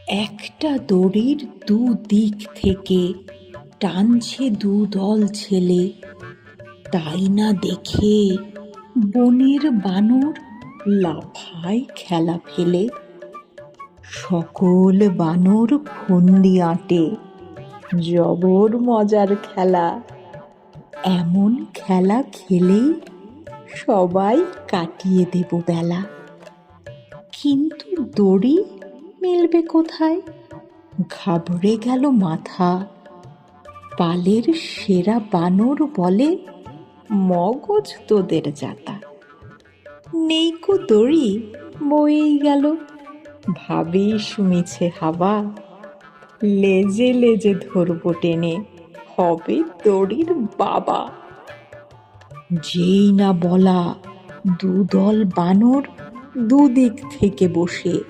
একটা দড়ির দুদিক থেকে টানছে দুদল ছেলে। তাই না দেখে বনের বানর লাফায় খেলা ফেলে। সকল বানর ফন্দি আঁটে, জবর মজার খেলা। এমন খেলা খেলেই সবাই কাটিয়ে দেব বেলা। কিন্তু দড়ি মিলবে কোথায়? ঘাবড়ে গেল মাথা। পালের সেরা বানর বলে, মগজ তোদের যাতা। নেইকো দড়ি, বয়েই গেল। ভাবিস মিছে হাবা, লেজে লেজে ধরবো টেনে, হবে দড়ির বাবা। যেই না বলা, দুদল বানর দুদিক থেকে বসে